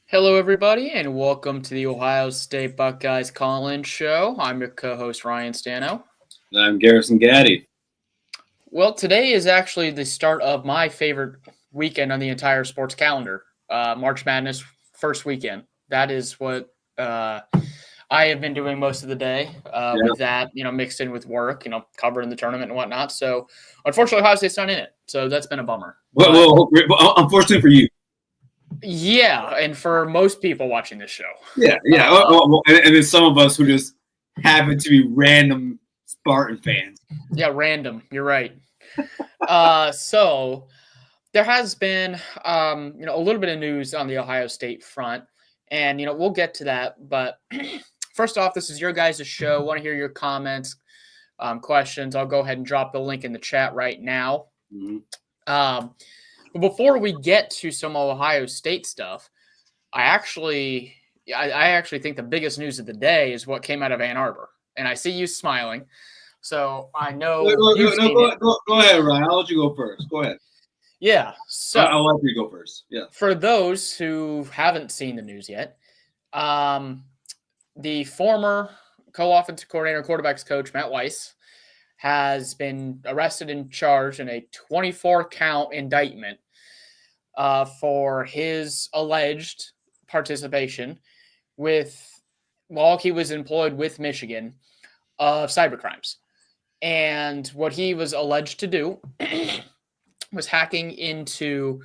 Hello, everybody, and welcome to the Ohio State Buckeyes call-in show. I'm your co-host Ryan Stano. I'm Garrison Gaddy. Well, today is actually the start of my favorite weekend on the entire sports calendar, March Madness first weekend. That is what I have been doing most of the day. With that, mixed in with work, covering the tournament and whatnot. So, unfortunately, Ohio State's not in it. So that's been a bummer. Well, unfortunately for you. Yeah, and for most people watching this show. Yeah. And then some of us who just happen to be random Spartan fans. Yeah, random. You're right. So there has been, a little bit of news on the Ohio State front, and we'll get to that. But first off, this is your guys' show. Want to hear your comments, questions? I'll go ahead and drop the link in the chat right now. Mm-hmm. But before we get to some Ohio State stuff, I actually think the biggest news of the day is what came out of Ann Arbor, and I see you smiling. So I know go ahead, Ryan. I'll let you go first. Go ahead. Yeah. So I'll let you go first. Yeah. For those who haven't seen the news yet, the former co-offensive coordinator, quarterbacks coach, Matt Weiss, has been arrested and charged in a 24-count indictment for his alleged participation while he was employed with Michigan of cybercrimes. And what he was alleged to do was hacking into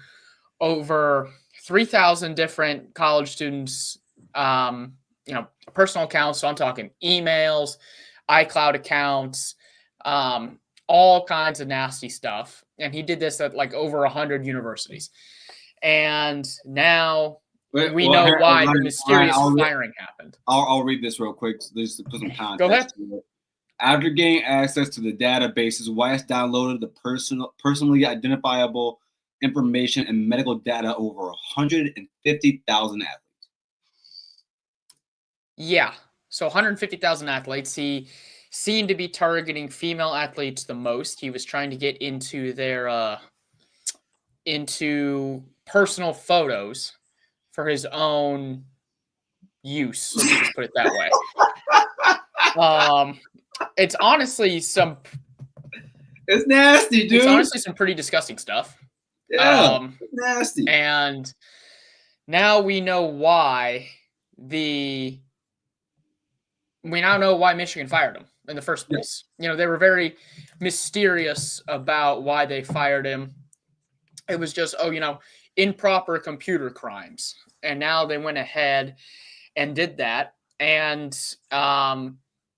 over 3,000 different college students, personal accounts. So I'm talking emails, iCloud accounts, all kinds of nasty stuff. And he did this at like over 100 universities. And now we know why the mysterious firing happened. I'll read this real quick. Just to put some context. Go ahead. After gaining access to the databases, Weiss downloaded the personally identifiable information and medical data over 150,000 athletes. Yeah, so 150,000 athletes. He seemed to be targeting female athletes the most. He was trying to get into their into personal photos for his own use. Let's just put it that way. It's honestly it's nasty, dude. It's honestly some pretty disgusting stuff. Yeah, nasty. And now we know why we now know why Michigan fired him in the first place. They were very mysterious about why they fired him. It was just, improper computer crimes. And now they went ahead and did that. And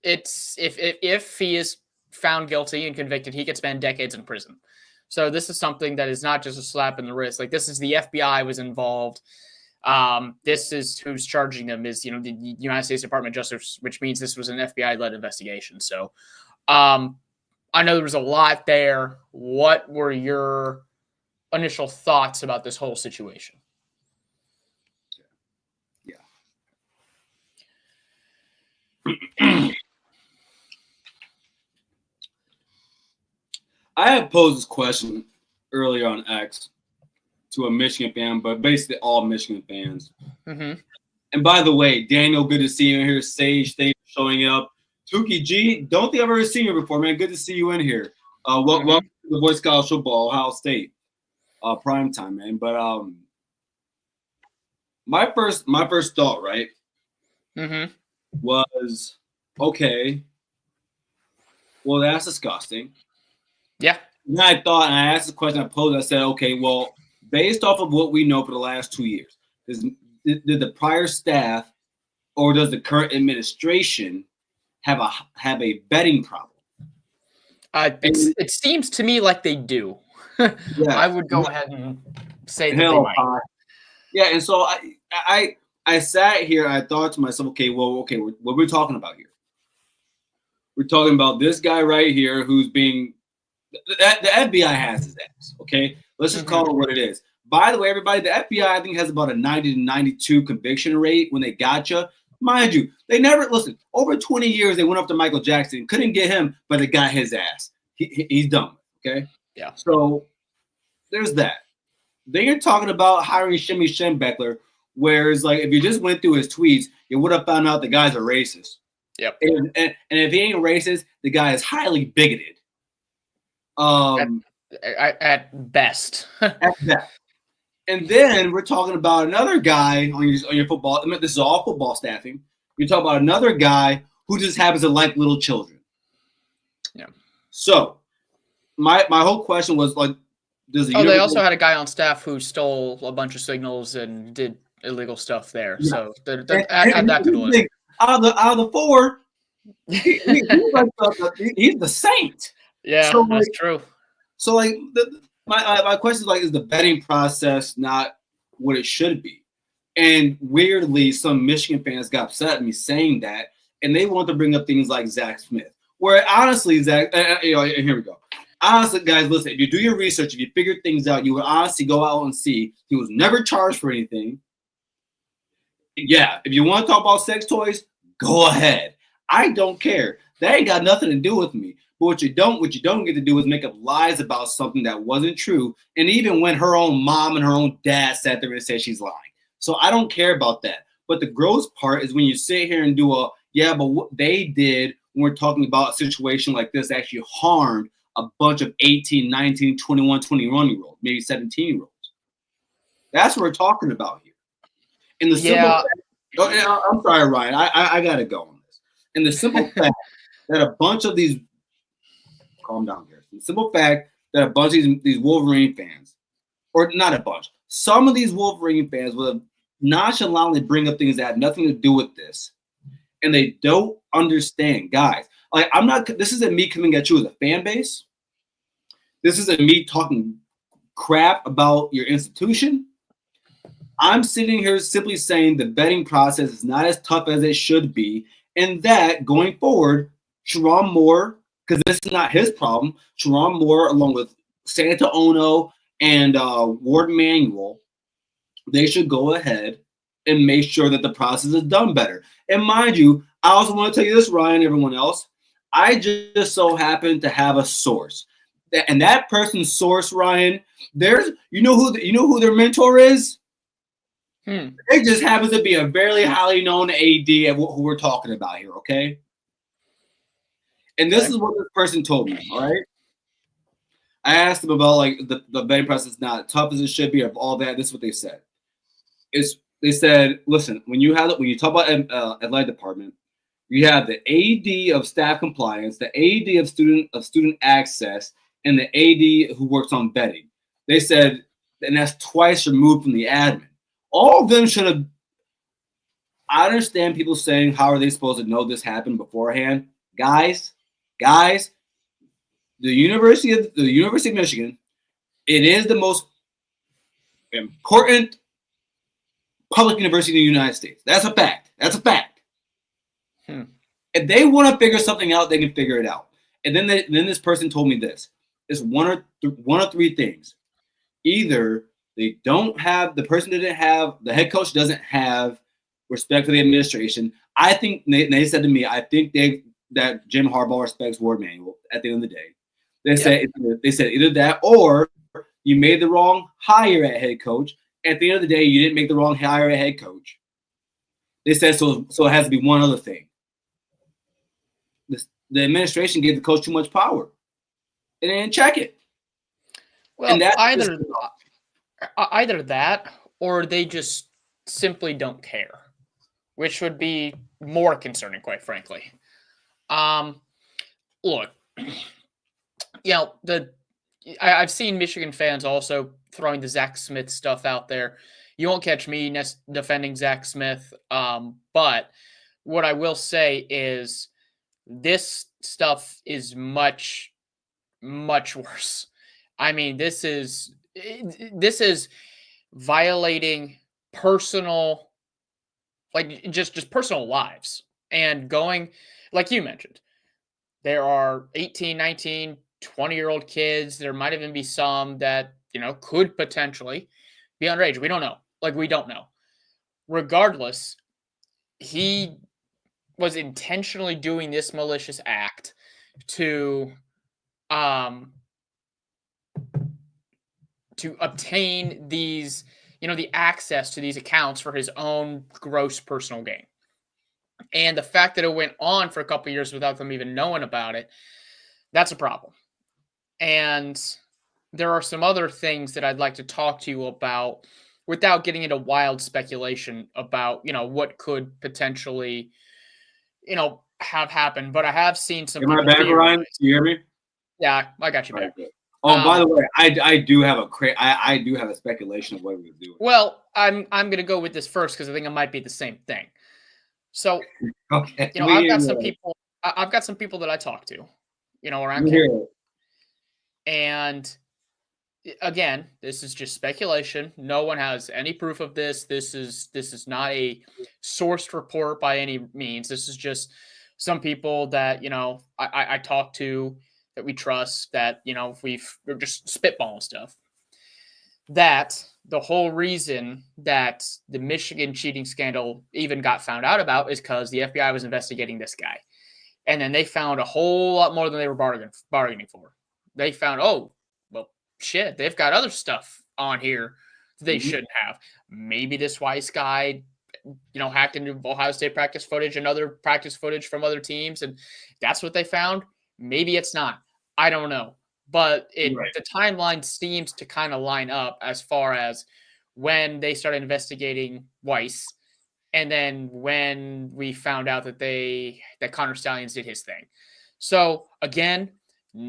it's if he is found guilty and convicted, he could spend decades in prison. So this is something that is not just a slap in the wrist. Like, this is the FBI was involved. This is who's charging them is, the United States Department of Justice, which means this was an FBI-led investigation. So I know there was a lot there. What were your initial thoughts about this whole situation? Yeah. I had posed this question earlier on X to a Michigan fan, but basically all Michigan fans. Mm-hmm. And by the way, Daniel, good to see you in here. Sage, thanks for showing up. Tuki G, don't think I've ever seen you before, man. Good to see you in here. Welcome to the Boy Scout Football, Ohio State, prime time, man. But my first thought, right, was, okay, well, that's disgusting. Yeah. And I thought, and I asked the question I posed, I said, okay, well, based off of what we know for the last 2 years, did the prior staff or does the current administration have a betting problem? It seems to me like they do. Yeah. I would go ahead and say that they might. Yeah, and so I sat here and I thought to myself, okay, what are we talking about here? We're talking about this guy right here who's being the FBI has his ass. Okay, let's just call it what it is. By the way, everybody, the FBI I think has about a 90 to 92 conviction rate when they got you. Mind you, they never listen. Over 20 years, they went up to Michael Jackson, couldn't get him, but they got his ass. He's done. Okay. Yeah. So there's that. Then you're talking about hiring Shimmy Schembechler, Whereas, like, if you just went through his tweets, you would have found out the guy's a racist. Yep. And if he ain't racist, the guy is highly bigoted. At best. At best. And then we're talking about another guy on your football. I mean, this is all football staffing. You talk about another guy who just happens to like little children. Yeah. So my whole question was like, does the they also had a guy on staff who stole a bunch of signals and did illegal stuff there. Yeah. So add that to the list. Out of the four, he's the saint. Yeah, so, that's true. So like my question is like, is the betting process not what it should be? And weirdly, some Michigan fans got upset at me saying that, and they want to bring up things like Zach Smith. Where honestly, Zach, here we go. Honestly, guys, listen, if you do your research, if you figure things out, you would honestly go out and see he was never charged for anything. Yeah, if you want to talk about sex toys, go ahead. I don't care. That ain't got nothing to do with me. But what you don't get to do is make up lies about something that wasn't true. And even when her own mom and her own dad sat there and said she's lying. So I don't care about that. But the gross part is when you sit here and do but what they did when we're talking about a situation like this actually harmed a bunch of 18, 19, 21, 21-year-olds, maybe 17-year-olds. That's what we're talking about here. And the simple fact, I'm sorry, Ryan, I got to go on this. And the simple fact that a bunch of these, calm down, Garrison. The simple fact that a bunch of these Wolverine fans, or not a bunch, some of these Wolverine fans will nonchalantly bring up things that have nothing to do with this. And they don't understand, guys. Like, this isn't me coming at you as a fan base. This isn't me talking crap about your institution. I'm sitting here simply saying the betting process is not as tough as it should be, and that going forward, Sharon Moore, because this is not his problem, Sharon Moore, along with Santa Ono and Ward Manuel, they should go ahead and make sure that the process is done better. And mind you, I also want to tell you this, Ryan, everyone else, I just so happen to have a source. And that person's source, Ryan, you know who their mentor is? It just happens to be a very highly known AD of who we're talking about here, okay? And this is what this person told me, all right? I asked them about like the betting process not as tough as it should be, of all that. This is what they said. They said, listen, when you talk about athletic department, you have the AD of staff compliance, the AD of student access, and the AD who works on betting. They said, and that's twice removed from the admin. All of them should have. I understand people saying, how are they supposed to know this happened beforehand? Guys, the University of Michigan, it is the most important public university in the United States. That's a fact. If they want to figure something out, they can figure it out. And then this person told me this. It's one of three things. Either the head coach doesn't have respect for the administration. I think they said to me, I think that Jim Harbaugh respects Ward Manuel at the end of the day. They said either that or you made the wrong hire at head coach. At the end of the day, you didn't make the wrong hire at head coach. They said so it has to be one other thing. The administration gave the coach too much power. And they didn't check it. Well, either that or they just simply don't care, which would be more concerning, quite frankly. Look, I've seen Michigan fans also throwing the Zach Smith stuff out there. You won't catch me defending Zach Smith, but what I will say is this stuff is much, much worse. I mean, this is violating personal, like just personal lives, and going, like you mentioned, there are 18, 19, 20-year-old kids. There might even be some that, could potentially be underage. We don't know. We don't know. Regardless, he was intentionally doing this malicious act to obtain these the access to these accounts for his own gross personal gain. And the fact that it went on for a couple of years without them even knowing about it, that's a problem. And there are some other things that I'd like to talk to you about without getting into wild speculation about, what could potentially, have happened. But I have seen some Am I people back, theorize. Ryan? Do you hear me? Yeah, I got you back. Right, oh, by the way, I do have I do have a speculation of what we would do. Well, I'm going to go with this first because I think it might be the same thing. So, Okay. I've got some people. I've got some people that I talk to, around campus. And again, this is just speculation. No one has any proof of this. This is not a sourced report by any means. This is just some people that I talk to, that we trust, that we're just spitballing stuff. That the whole reason that the Michigan cheating scandal even got found out about is because the FBI was investigating this guy, and then they found a whole lot more than they were bargaining for. They found, oh, well, shit, they've got other stuff on here that they shouldn't have. Maybe this Weiss guy, hacked into Ohio State practice footage and other practice footage from other teams, and that's what they found. Maybe it's not. I don't know. But the timeline seems to kind of line up as far as when they started investigating Weiss, and then when we found out that Connor Stallions did his thing. So again, I'm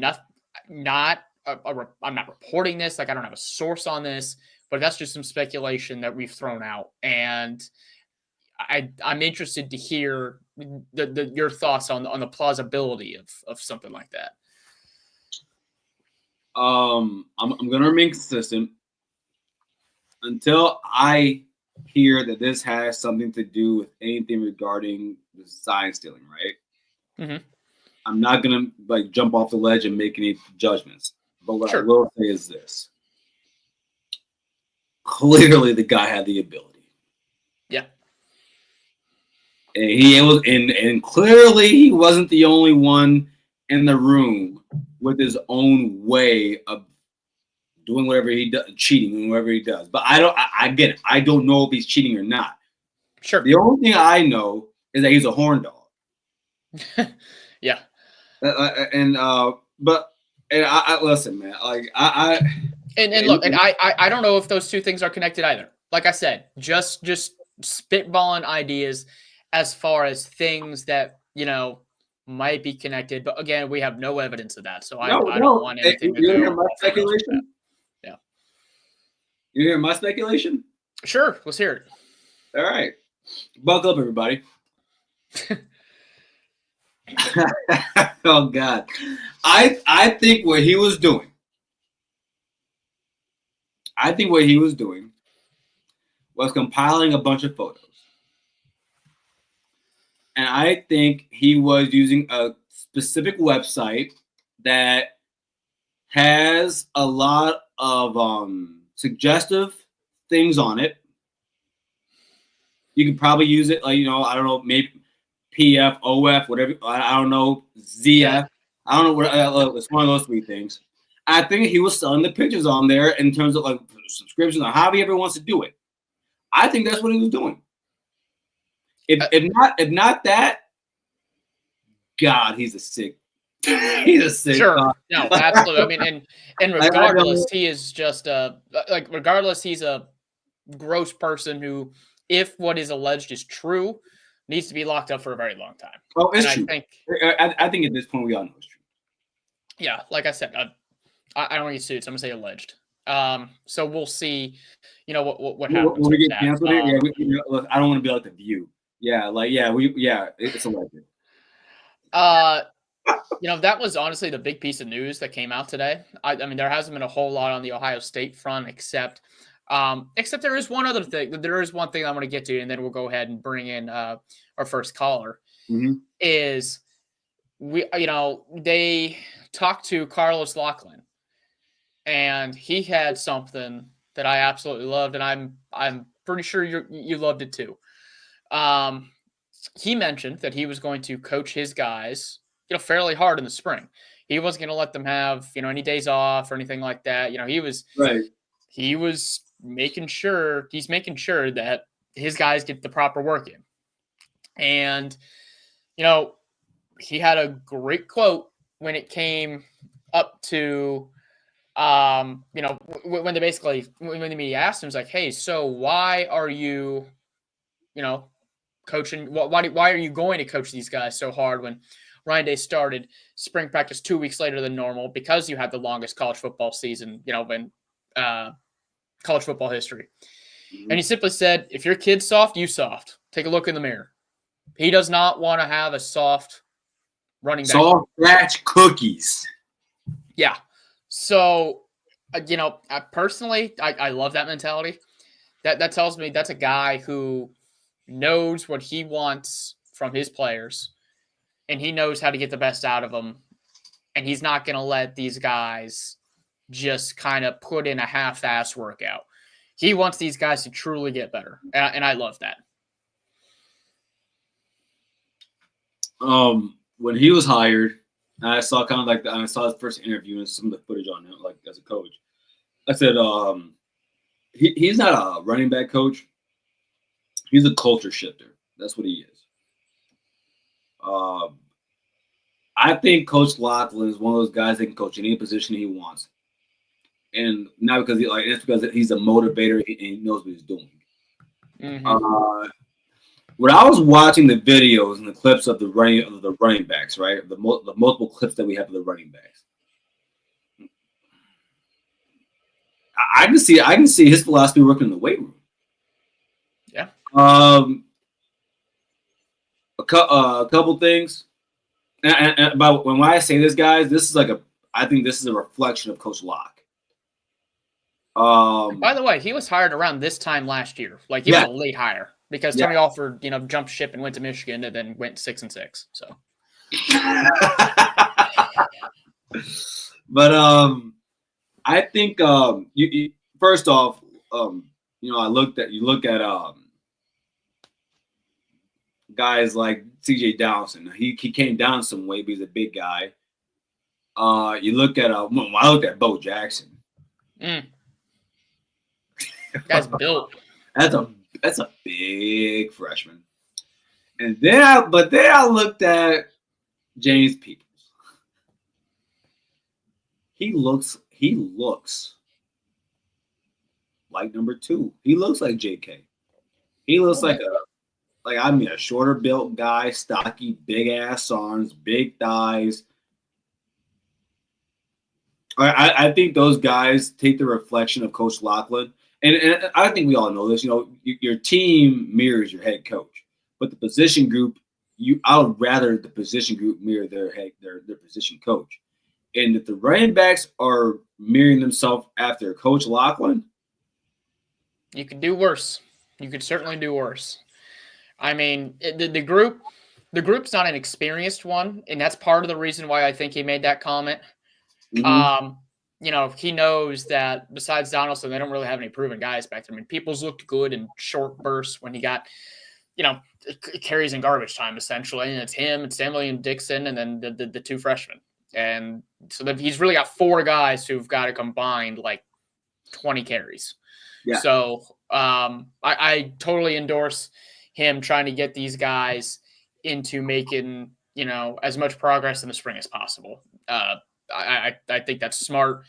not reporting this. Like, I don't have a source on this, but that's just some speculation that we've thrown out. And I'm interested to hear your thoughts on the plausibility of something like that. I'm going to remain consistent until I hear that this has something to do with anything regarding the sign stealing, right? Mm-hmm. I'm not going to jump off the ledge and make any judgments. But what I will say is this. Clearly the guy had the ability. Yeah. And clearly he wasn't the only one in the room with his own way of doing whatever he does, cheating whatever he does. But I get it. I don't know if he's cheating or not. Sure. The only thing I know is that he's a horn dog. Yeah. But I listen, man. Like I don't know if those two things are connected either. Like I said, just spitballing ideas as far as things that might be connected, but again, we have no evidence of that, so I don't want anything to do. You hear my speculation? Yeah. You hear my speculation? Sure, let's hear it. All right, buckle up, everybody. Oh God, I think what he was doing. Was compiling a bunch of photos. And I think he was using a specific website that has a lot of suggestive things on it. You could probably use it, I don't know, maybe PF, OF, whatever. I don't know, ZF. Yeah. I don't know what. It's one of those three things. I think he was selling the pictures on there in terms of subscriptions or however he ever wants to do it. I think that's what he was doing. If not that, God, he's a sick. He's a sick. Sure, no, absolutely. I mean, and regardless, he is just regardless, he's a gross person who, if what is alleged is true, needs to be locked up for a very long time. Oh, it's true. I think at this point we all know it's true. Yeah, like I said, I don't want to get sued, so I'm gonna say alleged. So we'll see. What happens. Will we get canceled? Look, I don't want to be like The View. It's alleged. That was honestly the big piece of news that came out today. I mean, there hasn't been a whole lot on the Ohio State front, except there is one other thing. There is one thing I want to get to, and then we'll go ahead and bring in our first caller. Mm-hmm. Is they talked to Carlos Lachlan, and he had something that I absolutely loved, and I'm pretty sure you loved it too. He mentioned that he was going to coach his guys, fairly hard in the spring. He wasn't going to let them have, any days off or anything like that. He was right. He was making sure that his guys get the proper work in. And, he had a great quote when it came up to, when the media asked him, it's like, hey, so why are you, coaching? Why are you going to coach these guys so hard when Ryan Day started spring practice 2 weeks later than normal because you had the longest college football season, in college football history? Mm-hmm. And he simply said, if your kid's soft, you soft. Take a look in the mirror. He does not want to have a soft running back. Soft scratch cookies. Yeah. So, personally, I love that mentality. That tells me that's a guy who knows what he wants from his players, and he knows how to get the best out of them. And he's not going to let these guys just kind of put in a half-ass workout. He wants these guys to truly get better, and I love that. When he was hired, I saw I saw his first interview and some of the footage on him, like as a coach. I said, he's not a running back coach. He's a culture shifter. That's what he is. I think Coach Loughlin is one of those guys that can coach any position he wants, and not because it's because he's a motivator and he knows what he's doing. Mm-hmm. When I was watching the videos and the clips of the running backs, right, the multiple clips that we have of the running backs, I can see his philosophy working in the weight room. Yeah. A couple things, and about when I say this, guys, I think this is a reflection of Coach Locke. By the way, he was hired around this time last year. He was a late hire. Because Tony Alford, jumped ship and went to Michigan and then went 6-6. So, but I think you first off, you look at guys like C.J. Dowson. He came down some weight, but he's a big guy. You look at I looked at Bo Jackson. Guy's built. That's a big freshman. And then I looked at James Peoples. He looks like number 2. He looks like JK. He looks like a shorter built guy, stocky, big ass arms, big thighs. I think those guys take the reflection of Coach Loughlin. And I think we all know this. Your team mirrors your head coach, but the position group, I would rather the position group mirror their position coach. And if the running backs are mirroring themselves after Coach Loughlin, you could do worse. You could certainly do worse. I mean, the group's not an experienced one, and that's part of the reason why I think he made that comment. Mm-hmm. He knows that besides Donaldson, they don't really have any proven guys back there. I mean, Peoples looked good in short bursts when he got, carries in garbage time, essentially. And it's him, it's Stanley and Dixon, and then the 2 freshmen. And so he's really got 4 guys who've got a combined 20 carries. Yeah. So I totally endorse him trying to get these guys into making, as much progress in the spring as possible. I think that's smart.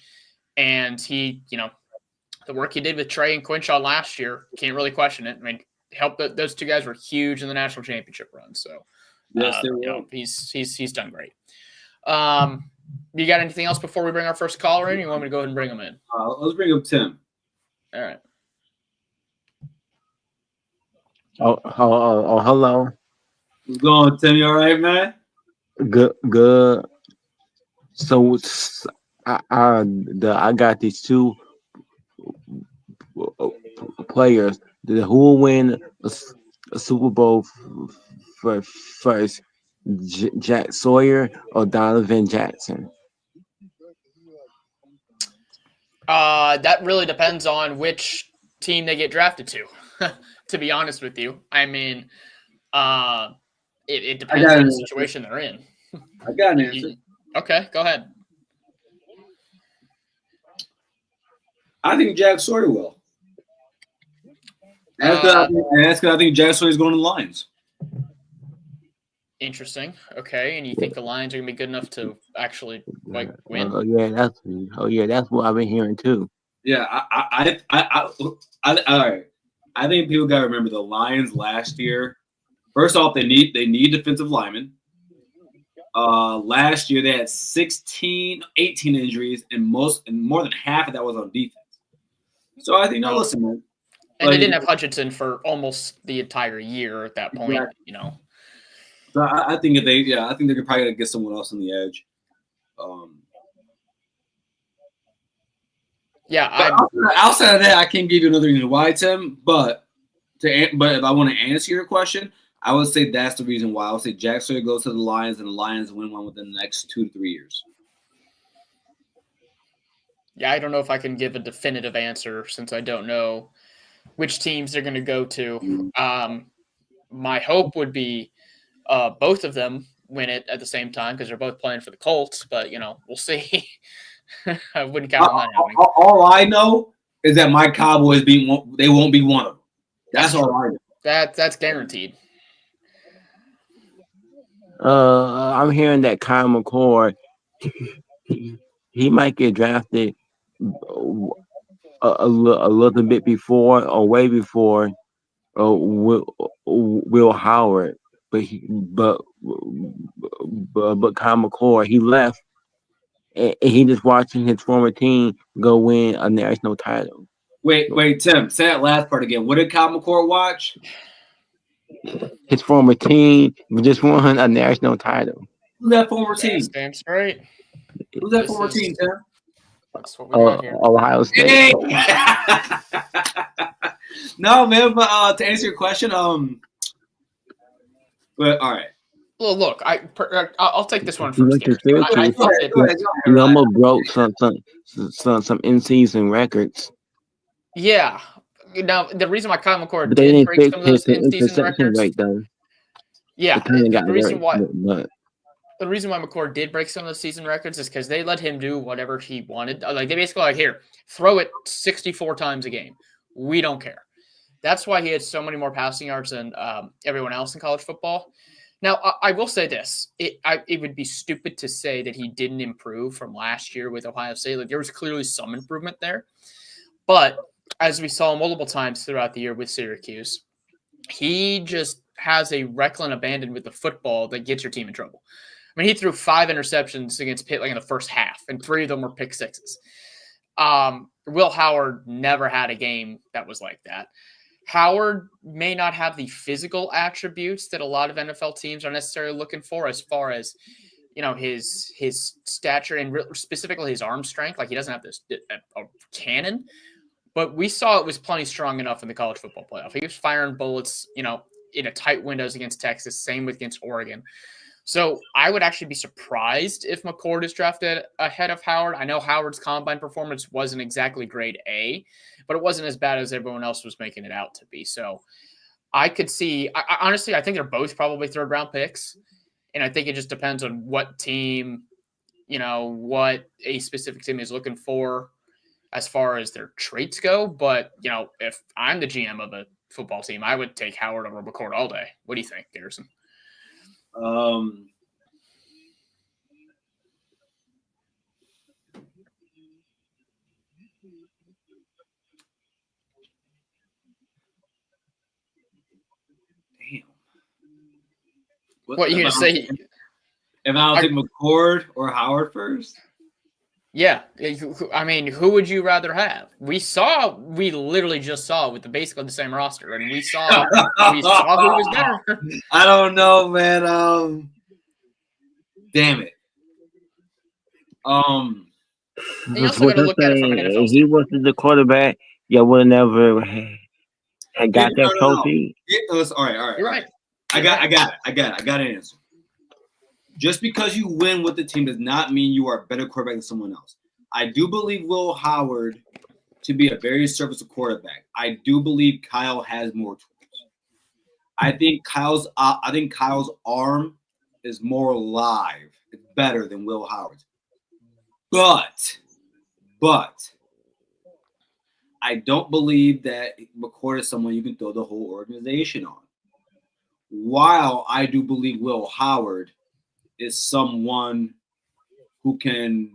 And he, the work he did with Trey and Quinshaw last year, can't really question it. I mean, those 2 guys were huge in the national championship run. So, yes, he's done great. You got anything else before we bring our first caller in? Or you want me to go ahead and bring him in? Let's bring up Tim. All right. Oh, hello. What's going on, Tim? You all right, man? Good. So I got these 2 players. Who will win a Super Bowl first? Jack Sawyer or Donovan Jackson? That really depends on which team they get drafted to. To be honest with you, I mean, it depends on the situation they're in. I got an answer. Okay, go ahead. I think Jack Sawyer will. That's because I think Jack Sawyer's going to the Lions. Interesting. Okay, and you think the Lions are gonna be good enough to actually win? Oh yeah, that's what I've been hearing too. Yeah, all right. I think people got to remember the Lions last year. First off, they need defensive linemen. Last year they had 18 injuries, and more than half of that was on defense. So I think, no, listen, man. And they didn't have Hutchinson for almost the entire year at that point, exactly. So I think I think they're probably gonna get someone else on the edge. Outside of that, I can't give you another reason why, Tim. But if I want to answer your question, I would say that's the reason why. I would say Jack Sawyer goes to the Lions, and the Lions win one within the next 2 to 3 years. Yeah, I don't know if I can give a definitive answer since I don't know which teams they're going to go to. My hope would be both of them win it at the same time because they're both playing for the Colts. But we'll see. I wouldn't count on that happening. All I know is that my Cowboys they won't be one of them. That's all I know. That's guaranteed. I'm hearing that Kyle McCord, he might get drafted a little bit before or way before Will Howard, but Kyle McCord, he left and he just watching his former team go win a national title. Wait, Tim, say that last part again. What did Kyle McCord watch? His former team just won a national title. Who's that former team? That's right. Who's that former team, Tim? That's what we got here. Ohio State. Hey! No, man. But to answer your question, but all right. Well, look, I'll take this one first. He almost broke some in-season records. Yeah. Now the reason why Kyle McCord did break some of those in-season records, rate, though. Yeah, the reason why McCord did break some of those season records is because they let him do whatever he wanted. Like they basically here, throw it 64 times a game. We don't care. That's why he had so many more passing yards than everyone else in college football. Now, I will say this. It would be stupid to say that he didn't improve from last year with Ohio State. Like there was clearly some improvement there. But as we saw multiple times throughout the year with Syracuse, he just has a reckless abandon with the football that gets your team in trouble. I mean, he threw 5 interceptions against Pitt in the first half, and 3 of them were pick sixes. Will Howard never had a game that was like that. Howard may not have the physical attributes that a lot of NFL teams are necessarily looking for as far as, his stature and specifically his arm strength. Like he doesn't have this a cannon, but we saw it was plenty strong enough in the college football playoff. He was firing bullets, in a tight windows against Texas, same with against Oregon. So I would actually be surprised if McCord is drafted ahead of Howard. I know Howard's combine performance wasn't exactly grade A, but it wasn't as bad as everyone else was making it out to be. So I could see, honestly, I think they're both probably third-round picks. And I think it just depends on what team, what a specific team is looking for as far as their traits go. But, if I'm the GM of a football team, I would take Howard over McCord all day. What do you think, Garrison? Damn. What you gonna say? If I don't take McCord or Howard first? Yeah, I mean, who would you rather have? We literally just saw with basically the same roster, and we saw who was better. I don't know, man. Damn it. You also got to look at it from an NFL. If he wasn't the quarterback, you would never had got that trophy. No. All right. You're right. I got an answer. Just because you win with the team does not mean you are a better quarterback than someone else. I do believe Will Howard to be a very serviceable quarterback. I do believe Kyle has more tools. I think Kyle's arm is more alive. It's better than Will Howard's. But I don't believe that McCord is someone you can throw the whole organization on. While I do believe Will Howard is someone who can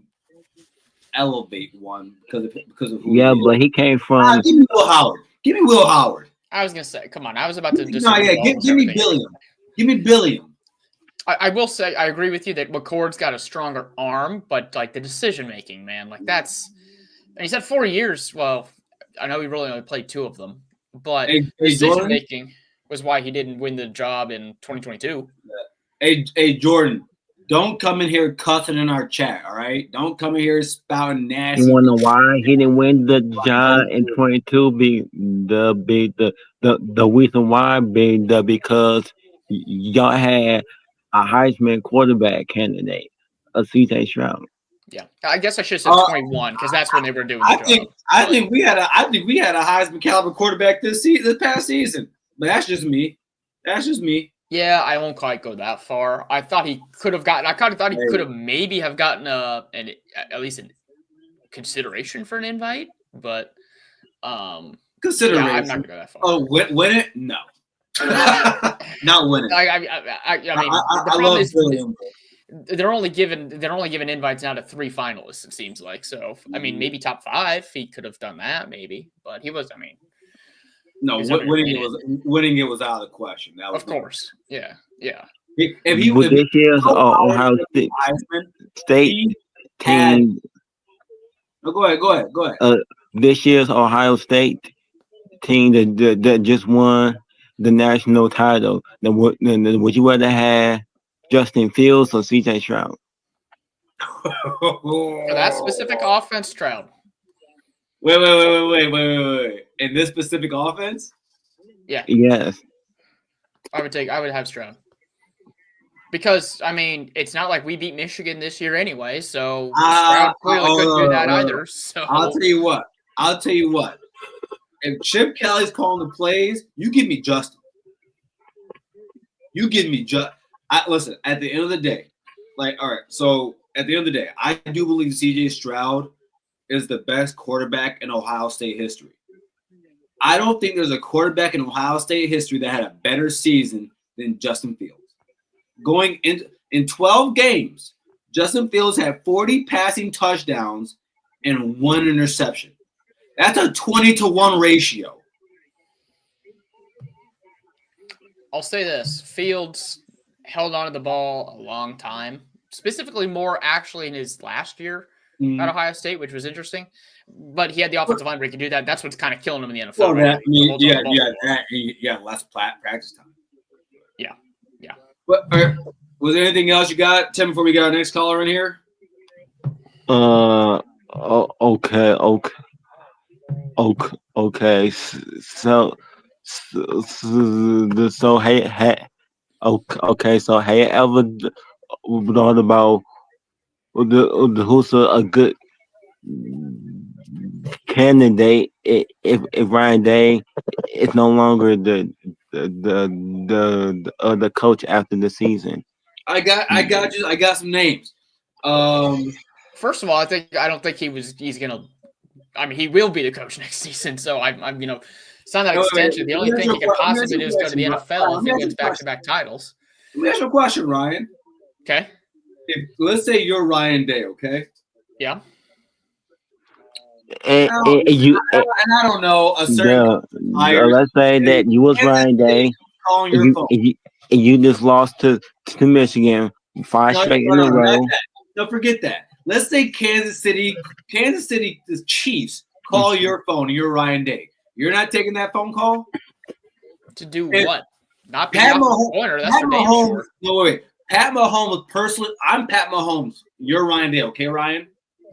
elevate one because of who Yeah, he is. but he came from. Give me Will Howard. Give me Will Howard. I was gonna say, come on. I was about to just give me Billiam. Give me Billiam. I will say I agree with you that McCord's got a stronger arm, but like the decision making, man, like that's. And he's had 4 years. Well, I know he really only played 2 of them, but decision making was why he didn't win the job in 2022. Hey, Jordan, don't come in here cussing in our chat, all right? Don't come in here spouting nasty. You want to know why he didn't win the job in 22? The reason why being because y'all had a Heisman quarterback candidate, a CJ Stroud. Yeah, I guess I should have said 21 because that's when they were doing the job. I think we had a Heisman caliber quarterback this past season, but that's just me. Yeah, I won't quite go that far. I thought he could have gotten. I kind of thought he could have maybe have gotten at least a consideration for an invite, but consideration. Yeah, I'm not gonna go that far. Oh, win it? No, not win it. I mean, the problem is they're only giving invites now to 3 finalists. It seems like so. I mean, maybe top 5. He could have done that, maybe, but he was. I mean. No, winning it was out of the question. That was of course, yeah. If this year's Ohio State team. No, go ahead. This year's Ohio State team that just won the national title. Then would you rather have Justin Fields or CJ Stroud? For that specific offense, Stroud. Wait. In this specific offense? Yeah. Yes. I would have Stroud. Because, I mean, it's not like we beat Michigan this year anyway, so Stroud clearly couldn't do that either. So I'll tell you what. If Chip Kelly's calling the plays, you give me Justin. Listen, at the end of the day, all right, so at the end of the day, I do believe CJ Stroud is the best quarterback in Ohio State history. I don't think there's a quarterback in Ohio State history that had a better season than Justin Fields. Going in 12 games, Justin Fields had 40 passing touchdowns and 1 interception. That's a 20-to-1 ratio. I'll say this. Fields held on to the ball a long time, specifically more actually in his last year at Ohio State, which was interesting. But he had the offensive line where he could do that. That's what's kind of killing him in the NFL. Well, less practice time. Yeah. But was there anything else you got, Tim, before we get our next caller in here? Okay. So hey, ever thought about who's a good candidate if Ryan Day is no longer the coach after the season? I got some names. First of all, I don't think he's gonna. I mean, he will be the coach next season. So I'm it's not that extension. The only thing he can possibly do is go to the NFL if he wins back-to-back titles. Let me ask you a question, Ryan. Okay. Let's say you're Ryan Day, okay? Yeah. And I don't know a certain. Let's say that you was Ryan Day. And you just lost to Michigan 5 straight in a row. Don't forget that. Let's say Kansas City, the Chiefs call your phone and you're Ryan Day. You're not taking that phone call? To do what? Not Pat Mahomes. That's for damn sure. No, wait. Pat Mahomes personally. I'm Pat Mahomes. You're Ryan Day, okay, Ryan?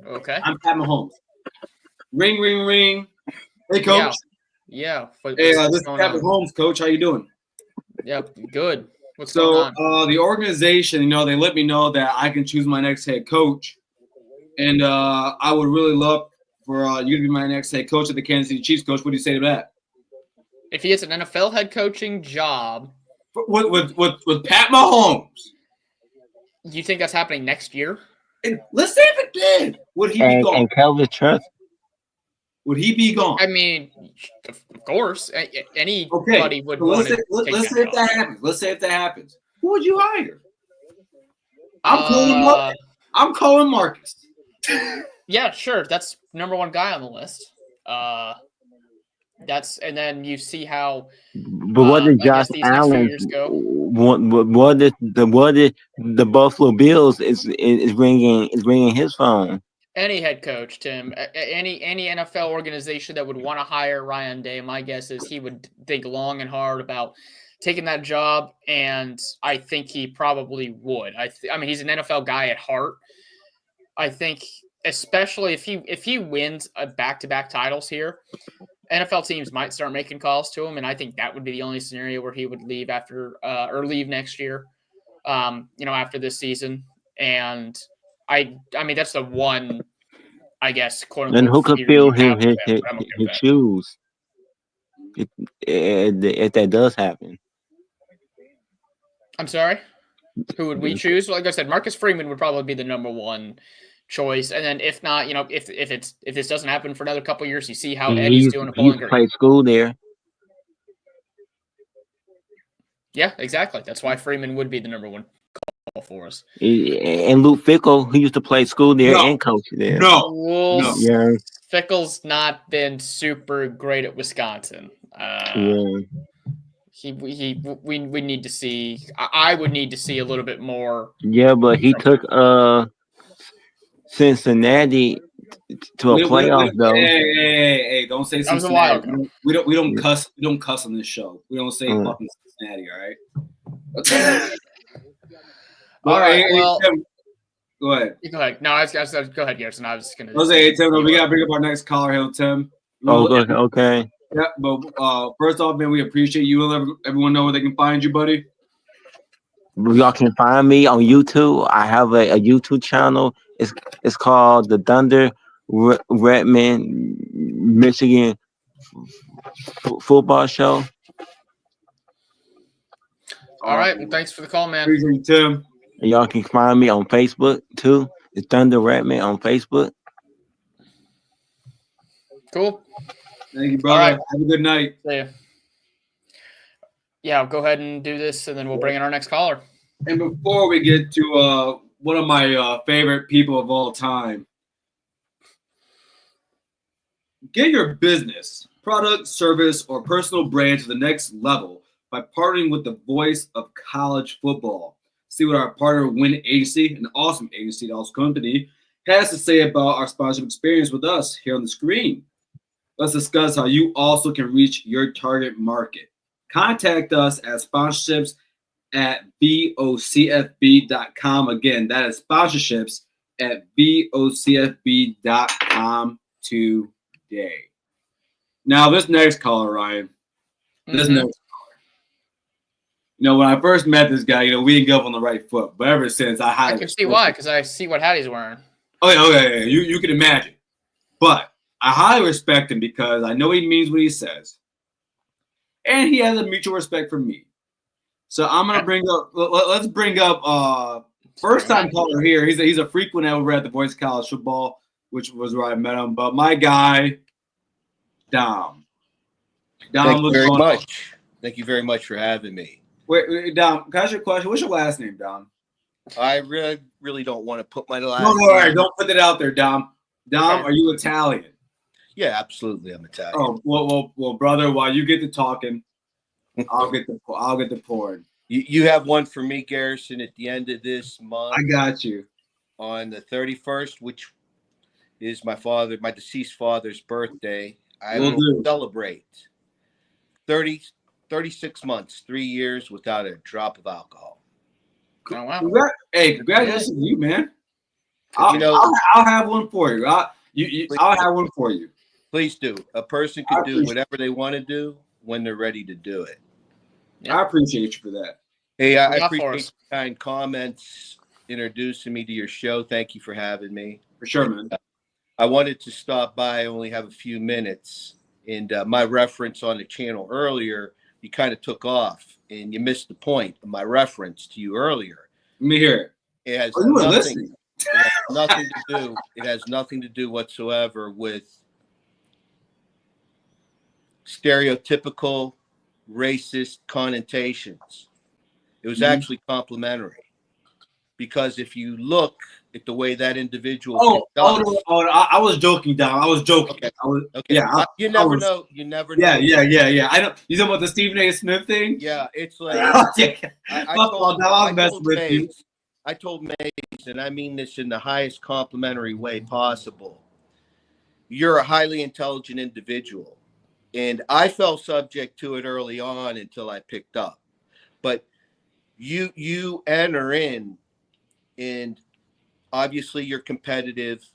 Okay. I'm Pat Mahomes. Ring, ring, ring. Hey, coach. Yeah. Hey, this is Pat Mahomes, coach. How you doing? Yep, good. What's going on? The organization, they let me know that I can choose my next head coach, and I would really love for you to be my next head coach at the Kansas City Chiefs. Coach, what do you say to that? If he gets an NFL head coaching job with Pat Mahomes, you think that's happening next year? And let's say if it did, would he be gone? And Calvin Trust. would he be gone? I mean, of course, anybody Okay, would so want to let's take say that if that job. happens. Let's say if that happens. Who would you hire? I'm calling Marcus. Yeah, sure. That's number one guy on the list. And then you see how. But what did I Josh guess these next few Allen? years go. What did the Buffalo Bills is ringing his phone? Any head coach, Tim, any NFL organization that would want to hire Ryan Day, my guess is he would think long and hard about taking that job, and I think he probably would. I mean, he's an NFL guy at heart. I think, especially if he wins a back-to-back titles here, NFL teams might start making calls to him, and I think that would be the only scenario where he would leave leave next year. After this season, and I mean that's the one, I guess, quote unquote. And who could fear fill you have his with him, but I'm okay with that. shoes if that does happen? I'm sorry. Who would we choose? Like I said, Marcus Freeman would probably be the number one choice, and then if not, if this doesn't happen for another couple of years, you see how Eddie's doing at He Bowling Green. played school there. Yeah, exactly. That's why Freeman would be the number one call for us. And Luke Fickell, who used to play school there and coach there. No. Yeah. Fickell's not been super great at Wisconsin. We need to see. I would need to see a little bit more. Yeah, but he took Cincinnati to a playoff though. Hey! Don't say Cincinnati. That was a while ago. We don't cuss. We don't cuss on this show. We don't say fucking Cincinnati. All right. Okay. All right. Well, Tim, go ahead. Go ahead. No, I was go ahead, Garrison. I was just gonna. Hey, Tim, we gotta bring up our next caller here, Tim. Good. Okay. Yeah, but first off, man, we appreciate you and let everyone know where they can find you, buddy. Y'all can find me on YouTube. I have a YouTube channel. It's called the Thunder Redmond Michigan Football Show. All right. Well, thanks for the call, man. Appreciate you, Tim. And y'all can find me on Facebook too. The Thunder Redmond on Facebook. Cool. Thank you, brother. All right. Have a good night. See ya. Yeah, I'll go ahead and do this, and then we'll bring in our next caller. And before we get to one of my favorite people of all time, get your business, product, service, or personal brand to the next level by partnering with the voice of college football. See what our partner Win Agency, an awesome agency, also company, has to say about our sponsorship experience with us here on the screen. Let's discuss how you also can reach your target market. Contact us at sponsorships at vocfb.com. Again, that is sponsorships at vocfb.com today. Now, this next caller, Ryan. This next caller. When I first met this guy, we didn't go up on the right foot. But ever since, I can see why, because I see what hat he's wearing. Okay. You can imagine. But I highly respect him because I know he means what he says. And he has a mutual respect for me. So I'm going to let's bring up first time caller here. He's a frequent over at the Boys College Football, which was where I met him. But my guy, Dom. Thank you very much. Thank you very much for having me. Wait, Dom, can I ask you a question? What's your last name, Dom? I really don't want to put my last name. No, don't put that out there, Dom. Dom, are you Italian? Yeah, absolutely. I'm Italian. Oh, well, brother, while you get to talking, I'll get the pouring. You have one for me, Garrison, at the end of this month. I got you. On the 31st, which is my deceased father's birthday. I will celebrate 36 months, 3 years without a drop of alcohol. Oh, wow. Congratulations to you, man. I'll have one for you. I'll have one for you. Please do. A person can do whatever they want to do when they're ready to do it. Yeah. I appreciate you for that. Hey, I appreciate your kind comments, introducing me to your show. Thank you for having me. For sure, man. I wanted to stop by. I only have a few minutes. And my reference on the channel earlier, you kind of took off, and you missed the point of my reference to you earlier. Let me hear it. It has nothing to do whatsoever with stereotypical racist connotations. It was actually complimentary, because if you look at the way that individual I was joking, Dom. I was joking. Okay. I was, okay, yeah, you never was, know. You never know. Yeah. I know. You talking about the Stephen A. Smith thing? Yeah, it's like I told Maze, and I mean this in the highest complimentary way possible. You're a highly intelligent individual, and I fell subject to it early on until I picked up. But you enter in, and obviously you're competitive.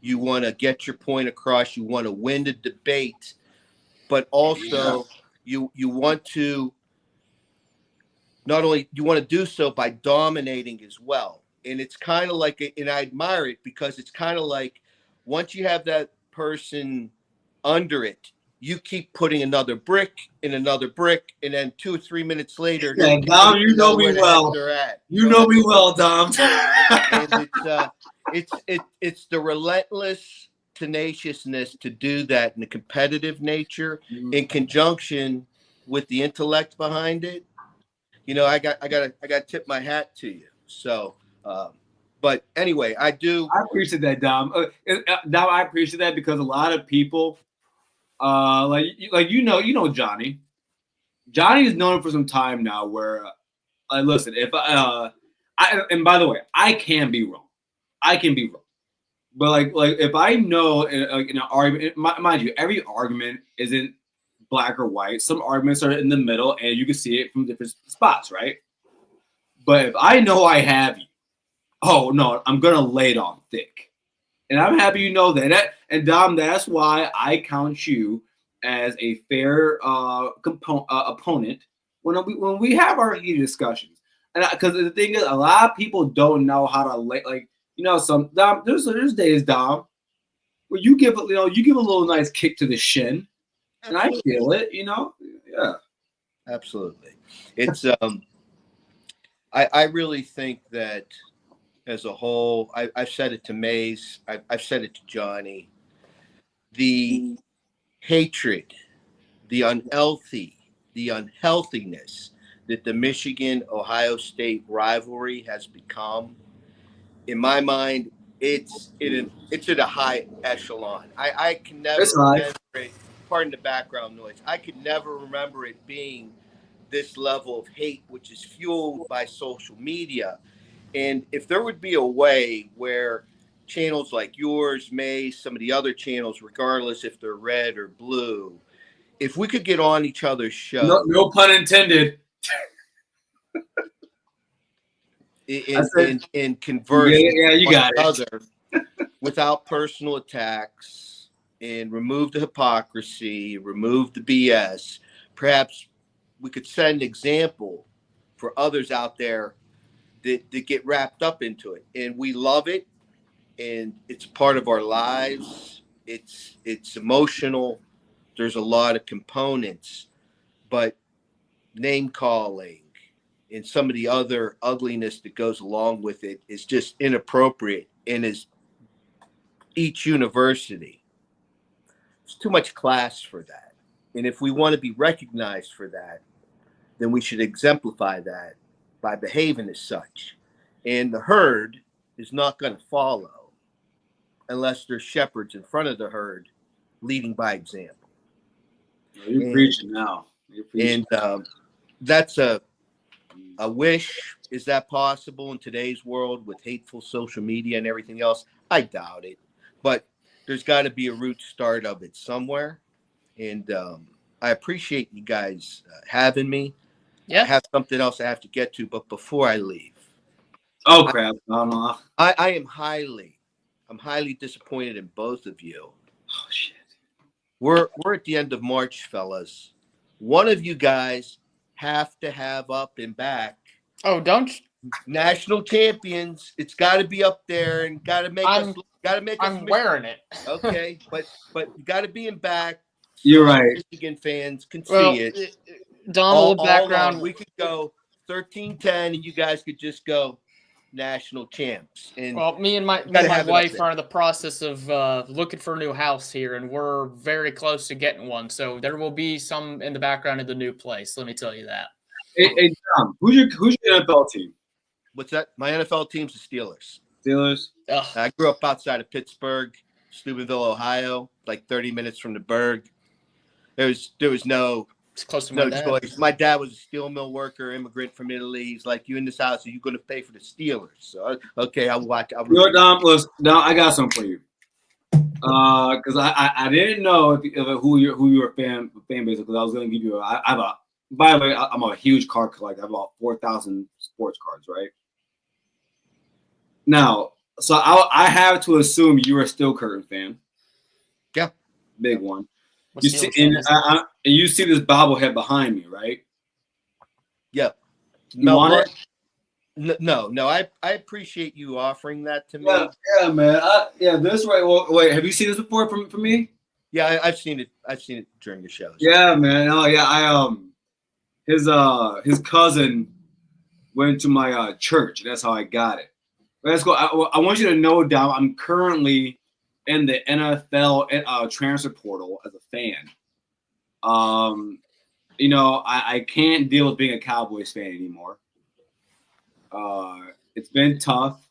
You want to get your point across. You want to win the debate, but also you want to not only you want to do so by dominating as well. And it's kind of like, and I admire it because it's kind of like once you have that person under it, you keep putting another brick and another brick, and then 2 or 3 minutes later, Dom, you know me well. You know me well, Dom. And it's the relentless tenaciousness to do that in a competitive nature, in conjunction with the intellect behind it. You know, I got to tip my hat to you. So, but anyway, I appreciate that, Dom. Dom, I appreciate that because a lot of people, like Johnny. Johnny is known for some time now. Where, listen, if and by the way, I can be wrong. But like if I know in an argument, mind you, every argument isn't black or white. Some arguments are in the middle, and you can see it from different spots, right? But if I know I have you, oh no, I'm gonna lay it on thick, and I'm happy you know that. And Dom, that's why I count you as a fair opponent when we have our heated discussions. And because the thing is, a lot of people don't know how to some Dom. There's days, Dom, where you give a little nice kick to the shin. And I feel it, Yeah. Absolutely. It's I really think that as a whole, I've said it to Maze, I've said it to Johnny, the hatred, the unhealthiness that the Michigan-Ohio State rivalry has become, in my mind, it's at a high echelon. I can never remember it. Pardon the background noise. I could never remember it being this level of hate, which is fueled by social media. And if there would be a way where channels like yours, Maze, some of the other channels, regardless if they're red or blue, if we could get on each other's show. No pun intended. And converse you got it. Other without personal attacks, and remove the hypocrisy, remove the BS. Perhaps we could set an example for others out there that get wrapped up into it. And we love it, and it's part of our lives. It's emotional. There's a lot of components, but name calling and some of the other ugliness that goes along with it is just inappropriate, and is each university. It's too much class for that. And if we want to be recognized for that, then we should exemplify that by behaving as such. And the herd is not going to follow unless there's shepherds in front of the herd leading by example. You're preaching now. And that's a wish. Is that possible in today's world with hateful social media and everything else? I doubt it. But there's got to be a root start of it somewhere. And I appreciate you guys having me. Yeah. I have something else I have to get to, but before I leave. Oh, crap. I am highly disappointed in both of you. Oh, shit. We're at the end of March, fellas. One of you guys have to have up and back. Oh, don't national champions. It's got to be up there, and got to make us. I'm wearing it. Okay, but you got to be in back. So you're right. Michigan fans can see it. Dom, a little background. We could go 13-10, and you guys could just go national champs. And Well, me and my gotta have it up wife there. are in the process of looking for a new house here, and we're very close to getting one. So there will be some in the background of the new place. Let me tell you that. Hey, Tom, who's your NFL team? What's that? My NFL team's the Steelers. Steelers. Ugh, I grew up outside of Pittsburgh, Steubenville, Ohio, like 30 minutes from the Berg. There was no it's close to my dad. choice. My dad was a steel mill worker, immigrant from Italy. He's like, you in this house, are you going to pay for the Steelers? So, okay, I'll watch. You know what, Dom, I got something for you. Because I didn't know who your fan base, because I was going to give you. I have a. By the way, I'm a huge card collector. I have about 4,000 sports cards, right? Now, so I have to assume you're a Steel Curtain fan. Yeah, big one. What You Steelers see, and, fan is that? and you see this bobblehead behind me, right? yeah. You want it? No. I appreciate you offering that to me. Yeah, man. This right. Well, wait, have you seen this before from me? Yeah, I've seen it. I've seen it during the shows. Yeah, man. Oh, yeah. His cousin went to my church. That's how I got it. Let's go. I want you to know, Dom, I'm currently in the NFL transfer portal as a fan. I can't deal with being a Cowboys fan anymore. It's been tough.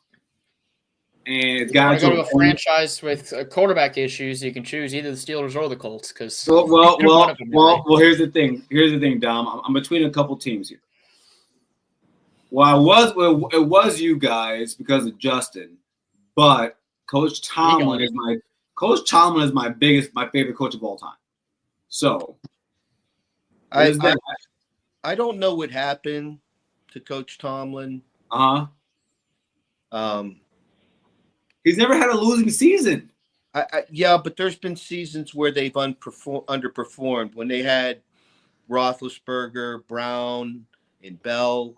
And it's When I got go to a franchise with quarterback issues, you can choose either the Steelers or the Colts. Because well, here's the thing. Dom. I'm between a couple teams here. Well, it was you guys because of Justin, but Coach Tomlin is my favorite coach of all time. So I don't know what happened to Coach Tomlin. He's never had a losing season. Yeah, but there's been seasons where they've underperformed. When they had Roethlisberger, Brown, and Bell,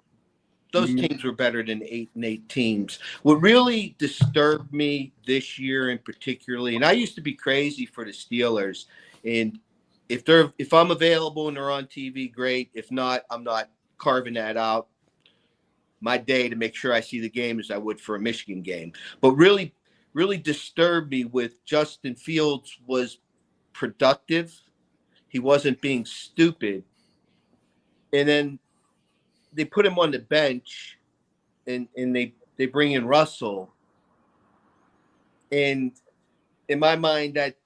those teams were better than 8-8 teams. What really disturbed me this year in particularly, and I used to be crazy for the Steelers, and if I'm available and they're on TV, great. If not, I'm not carving that out my day to make sure I see the game as I would for a Michigan game. But really disturbed me with Justin Fields was productive. He wasn't being stupid. And then they put him on the bench and they bring in Russell. And in my mind, that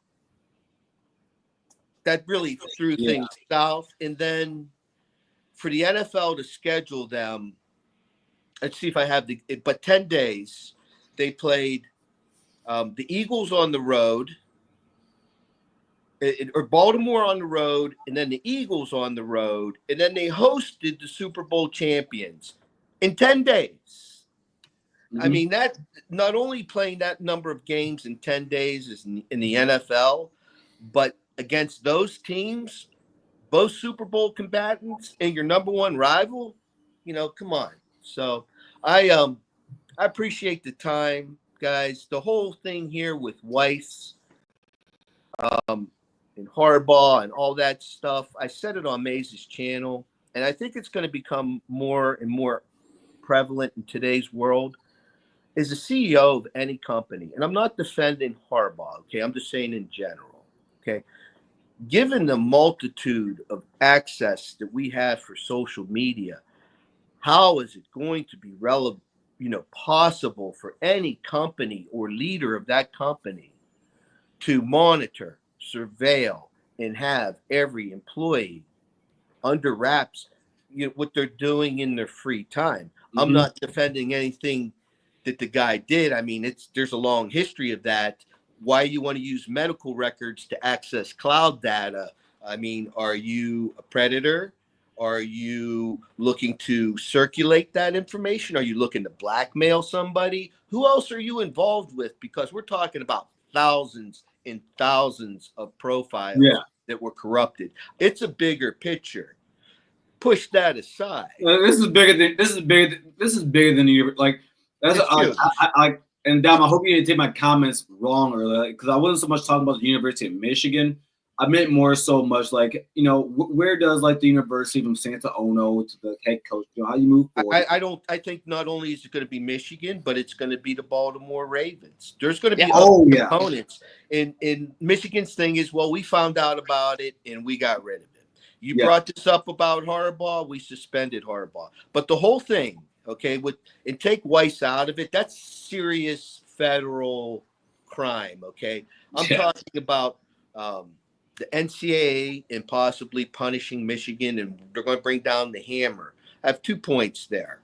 really threw things south. And then for the NFL to schedule them, let's see if I have but 10 days, they played the Eagles on the road, or Baltimore on the road, and then the Eagles on the road, and then they hosted the Super Bowl champions in 10 days. I mean, that not only playing that number of games in 10 days is in the NFL, but against those teams, both Super Bowl combatants and your number one rival, come on. So I appreciate the time, guys. The whole thing here with Weiss and Harbaugh and all that stuff, I said it on Maze's channel, and I think it's going to become more and more prevalent in today's world. As a CEO of any company, and I'm not defending Harbaugh, okay? I'm just saying in general, okay? Given the multitude of access that we have for social media, how is it going to be relevant, possible for any company or leader of that company to monitor, surveil, and have every employee under wraps, what they're doing in their free time? I'm not defending anything that the guy did. I mean, there's a long history of that. Why you want to use medical records to access cloud data? I mean, are you a predator? Are you looking to circulate that information? Are you looking to blackmail somebody? Who else are you involved with? Because we're talking about thousands and thousands of profiles that were corrupted. It's a bigger picture. Push that aside. This is bigger than you. Like that's and Dom, I hope you didn't take my comments wrong earlier, because I wasn't so much talking about the University of Michigan. I meant more so much like, you know, where does like the University from Santa Ono to the head coach, you know, how you move forward? I think not only is it going to be Michigan, but it's going to be the Baltimore Ravens. There's going to be opponents. And Michigan's thing is, well, we found out about it and we got rid of it. You brought this up about Harbaugh, we suspended Harbaugh. But the whole thing, okay, and take Weiss out of it, that's serious federal crime, okay? I'm talking about the NCAA and possibly punishing Michigan, and they're going to bring down the hammer. I have 2 points there.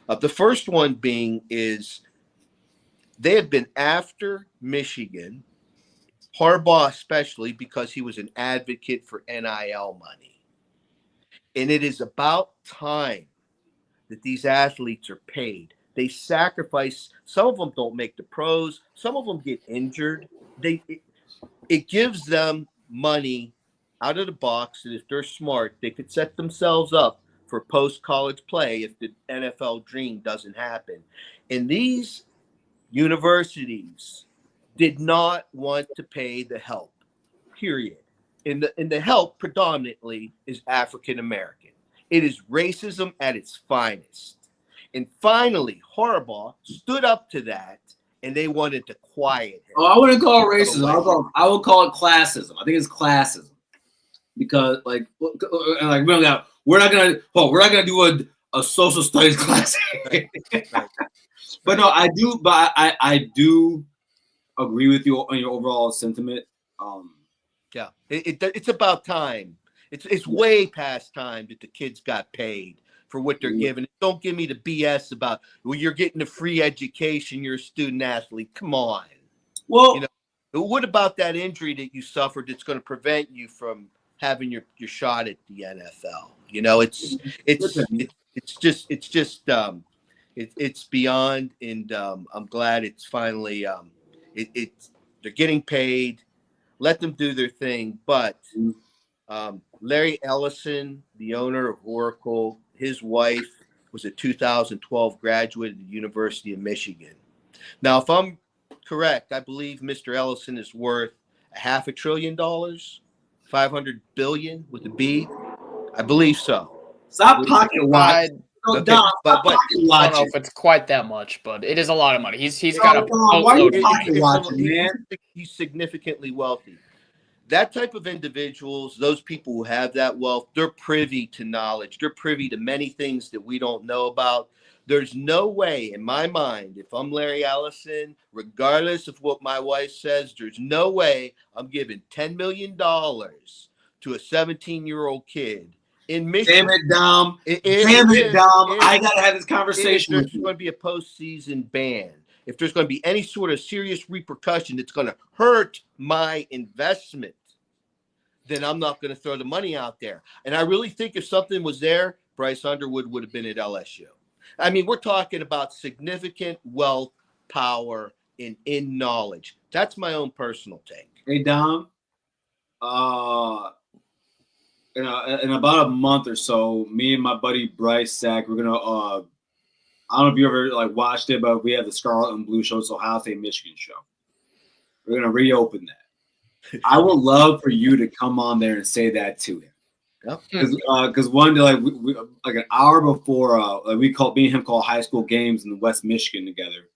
The first one being is they have been after Michigan, Harbaugh especially, because he was an advocate for NIL money. And it is about time that these athletes are paid. They sacrifice. Some of them don't make the pros. Some of them get injured. It gives them money out of the box, and if they're smart, they could set themselves up for post-college play if the NFL dream doesn't happen. And these universities did not want to pay the help, period. And the help predominantly is African American. It is racism at its finest. And finally, Harbaugh stood up to that, and they wanted to quiet him. Oh, I wouldn't call it racism. I would call it classism. I think it's classism because, like we're not gonna do a social studies class. But no, I do. But I do agree with you on your overall sentiment. Yeah, it's about time. It's way past time that the kids got paid for what they're given. Don't give me the BS about, well, you're getting a free education, you're a student athlete. Come on. Well, you know, what about that injury that you suffered that's going to prevent you from having your shot at the NFL? You know, it's beyond, and I'm glad it's finally they're getting paid. Let them do their thing. But Larry Ellison, the owner of Oracle, his wife was a 2012 graduate of the University of Michigan. Now, if I'm correct, I believe Mr. Ellison is worth $500 billion, 500 billion with a B. I believe so. Stop pocket watching. Okay, but I don't know if it's quite that much, but it is a lot of money. He's got a boatload of money. He's significantly wealthy. That type of individuals, those people who have that wealth, they're privy to knowledge. They're privy to many things that we don't know about. There's no way in my mind, if I'm Larry Ellison, regardless of what my wife says, there's no way I'm giving $10 million to a 17-year-old kid in Michigan. Damn it, Dom. I got to have this conversation. There's going to be a postseason ban. If there's going to be any sort of serious repercussion that's going to hurt my investment, then I'm not going to throw the money out there. And I really think if something was there, Bryce Underwood would have been at LSU. I mean, we're talking about significant wealth, power, and in knowledge. That's my own personal take. Hey, Dom. In about a month or so, me and my buddy Bryce Sack, we're gonna I don't know if you ever watched it, but we have the Scarlet and Blue show, it's Ohio State Michigan show. We're gonna reopen that. I would love for you to come on there and say that to him. Because one day, we an hour before, me and him call high school games in West Michigan together.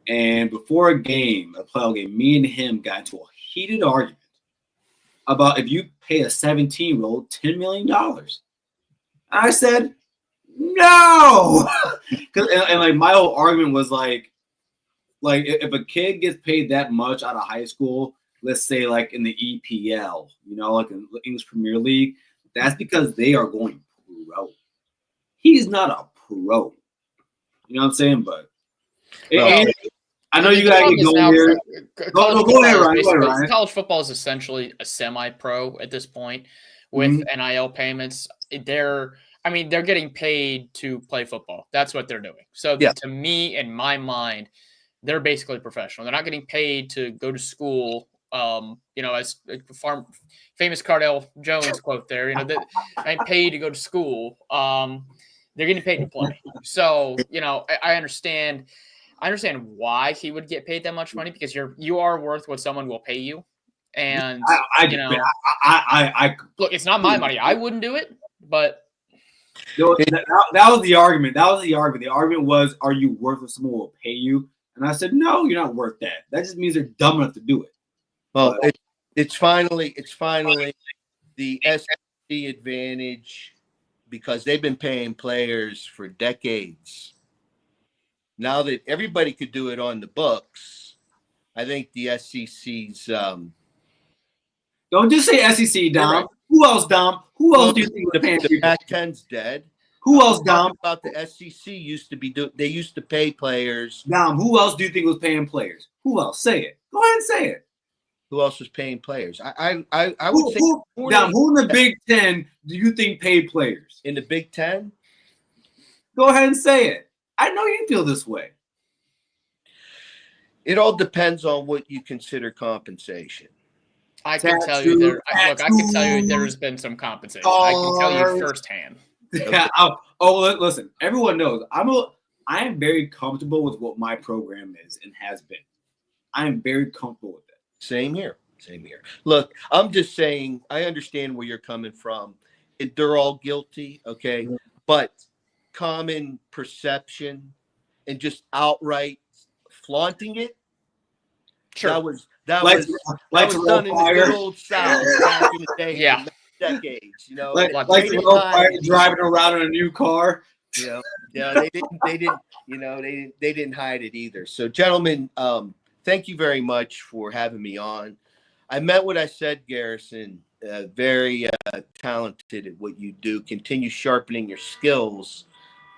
And before a playoff game, me and him got into a heated argument about if you pay a 17-year-old $10 million. I said, no. and my whole argument was like if a kid gets paid that much out of high school, let's say in the EPL, in the English Premier League, that's because they are going pro. He's not a pro. You know what I'm saying? But I know you gotta get going here. Go ahead, Ryan. College football is essentially a semi-pro at this point with NIL payments. They're getting paid to play football. That's what they're doing. So to me, in my mind, they're basically professional. They're not getting paid to go to school. As famous Cardell Jones quote there, they ain't paid to go to school. They're getting paid to play. So, I understand why he would get paid that much money, because you are worth what someone will pay you. And look, it's not my money. I wouldn't do it, but that was the argument. The argument was, are you worth what someone will pay you? And I said, no, you're not worth that. That just means they're dumb enough to do it. Well, it's finally the SEC advantage because they've been paying players for decades. Now that everybody could do it on the books, I think the SEC's. Don't just say SEC, Dom. Right. Who else, Dom? Who else do you think was paying? The Pac-10's dead. Who else, Dom? About the SEC used to be they used to pay players. Dom, who else do you think was paying players? Who else? Say it. Go ahead and say it. Who else was paying players? I would say Dom, who in the Big Ten do you think paid players? In the Big Ten? Go ahead and say it. I know you feel this way. It all depends on what you consider compensation. I can tell you there has been some compensation. I can tell you firsthand. Yeah. Listen. Everyone knows I am very comfortable with what my program is and has been. I am very comfortable with that. Same here. Look, I'm just saying. I understand where you're coming from. They're all guilty, okay? Mm-hmm. But common perception and just outright flaunting it. Sure. That was done in the good old South back in the day. Yeah. Decades, you know, like driving around in a new car. Yeah, they didn't hide it either. So, gentlemen, thank you very much for having me on. I meant what I said, Garrison. Very talented at what you do. Continue sharpening your skills.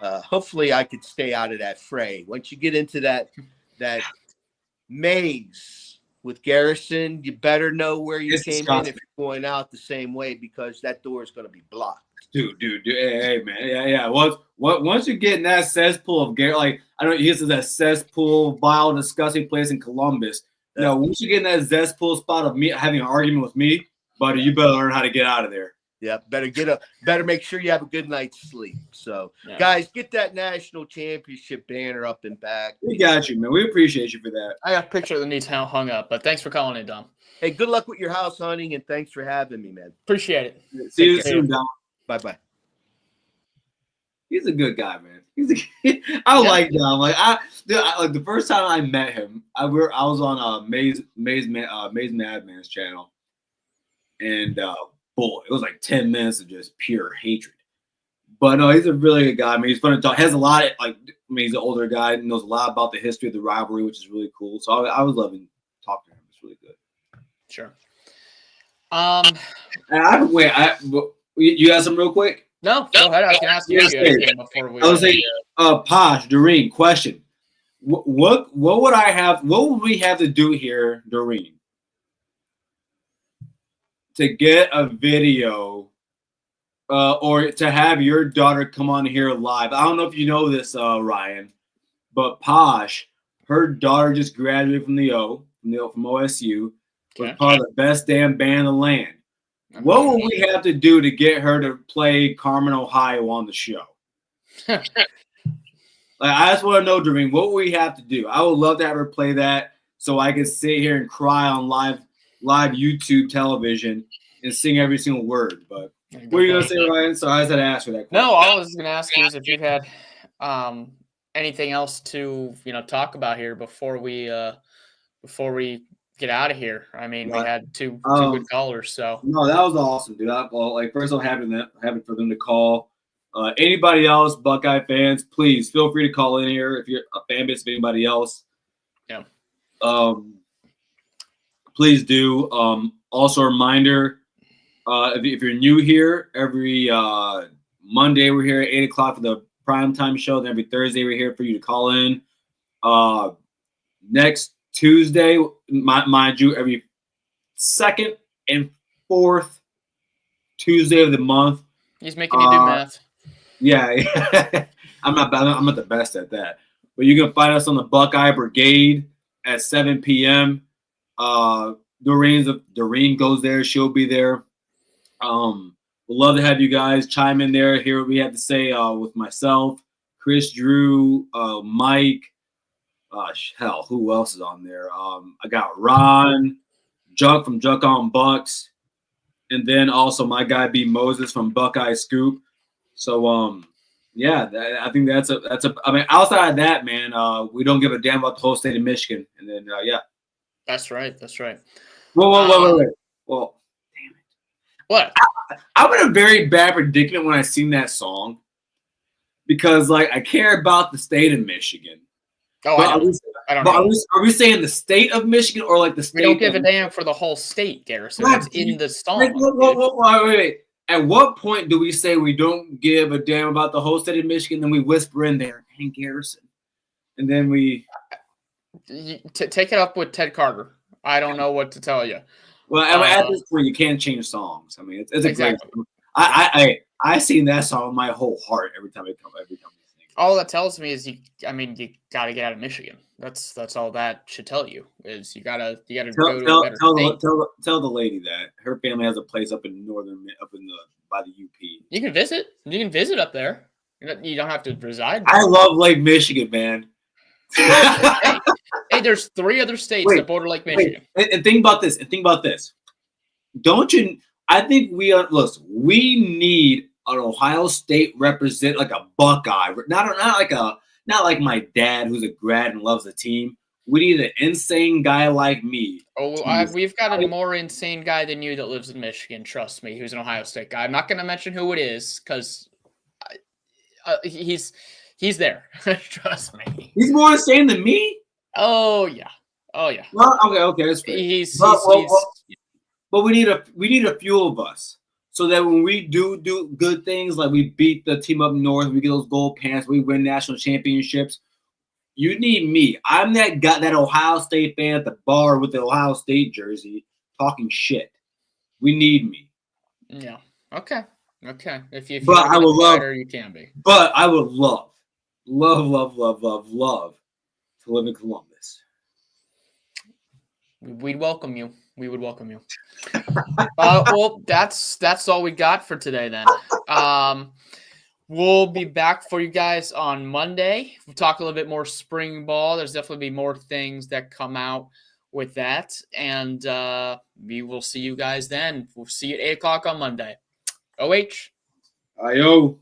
Hopefully, I could stay out of that fray. Once you get into that maze with Garrison, you better know where you came in if you're going out the same way, because that door is going to be blocked. Dude, hey, man, yeah. Once you get in that cesspool of Garrett, like I don't know, he says that cesspool, vile, disgusting place in Columbus. Yeah. No, once you get in that cesspool spot of me having an argument with me, buddy, you better learn how to get out of there. Yeah, better make sure you have a good night's sleep. So, guys, get that national championship banner up and back. We got you, man. We appreciate you for that. I got a picture that needs hung up, but thanks for calling in, Dom. Hey, good luck with your house hunting, and thanks for having me, man. Appreciate it. See you soon, Dom. Bye-bye. He's a good guy, man. I like Dom. Like the first time I met him, I was on Maze Madman's channel, and boy, it was like 10 minutes of just pure hatred. But no, he's a really good guy. I mean, he's fun to talk. Has a lot of he's an older guy, knows a lot about the history of the rivalry, which is really cool. So I was loving talking to him. It's really good. Sure. You got some real quick? No, go ahead. I can ask you anything before we. I was saying, Posh, Doreen, question: What would I have? What would we have to do here, Doreen, to get a video, or to have your daughter come on here live? I don't know if you know this, Ryan, but Posh, her daughter just graduated from from OSU. Was part of the best damn band in the land. What would we have to do to get her to play Carmen, Ohio on the show? I just want to know, Doreen, what would we have to do? I would love to have her play that so I can sit here and cry on live YouTube television and sing every single word. But what are you going to say, Ryan? So I just had to ask for that question. No, all I was going to ask you is if you had anything else to talk about here before we get out of here. I mean, we had two good callers. So no, that was awesome, dude. First, I'm happy for them to call. Anybody else, Buckeye fans, please feel free to call in here if you're a fan base of anybody else. Yeah. Please do. Also, a reminder: if you're new here, every Monday we're here at 8:00 for the primetime show. Then every Thursday we're here for you to call in. Next Tuesday, mind you, every second and fourth Tuesday of the month. He's making you do math. Yeah. I'm not the best at that. But you can find us on the Buckeye Brigade at 7 p.m. Doreen goes there. She'll be there. We'd love to have you guys chime in there, hear what we have to say with myself, Chris, Drew, Mike. Hell, who else is on there? I got Ron, Juck from Juck on Bucks, and then also my guy B Moses from Buckeye Scoop. So yeah, I think that's a. I mean, outside of that, man, we don't give a damn about the whole state of Michigan. And then yeah, That's right. That's right. wait. Well, damn it. What? I'm in a very bad predicament when I sing that song because like I care about the state of Michigan. Oh, But I don't know. Are we saying the state of Michigan or like the state? We don't give a damn for the whole state, Garrison. It's in the song. Like, wait. At what point do we say we don't give a damn about the whole state of Michigan? Then we whisper in there, Hank Garrison, and then we take it up with Ted Carter. I don't know what to tell you. Well, I mean, at this point, you can't change songs. I mean, it's a great song. I sing that song with my whole heart every time I sing. All that tells me is you got to get out of Michigan. That's all that should tell you is you gotta go to a better state. Tell the lady that her family has a place up in by the UP. You can visit. You can visit up there. You don't have to reside there. I love Lake Michigan, man. Hey, there's 3 other states that border Lake Michigan. And think about this. Don't you? I think we need an Ohio State represent like a Buckeye, not like my dad who's a grad and loves the team. We need an insane guy like me. Oh, we've got a more insane guy than you that lives in Michigan. Trust me, who's an Ohio State guy. I'm not going to mention who it is because he's there. Trust me. He's more insane than me. Oh yeah. Well, okay, that's fair. But we need a few of us. So that when we do good things, like we beat the team up north, we get those gold pants, we win national championships, you need me. I'm that guy, that Ohio State fan at the bar with the Ohio State jersey talking shit. We need me. Yeah. Okay. If you I would love, you can be. But I would love to live in Columbus. We'd welcome you. We would welcome you. Well, that's all we got for today then. We'll be back for you guys on Monday. We'll talk a little bit more spring ball. There's definitely be more things that come out with that. And we will see you guys then. We'll see you at 8 o'clock on Monday. OH. Ayo.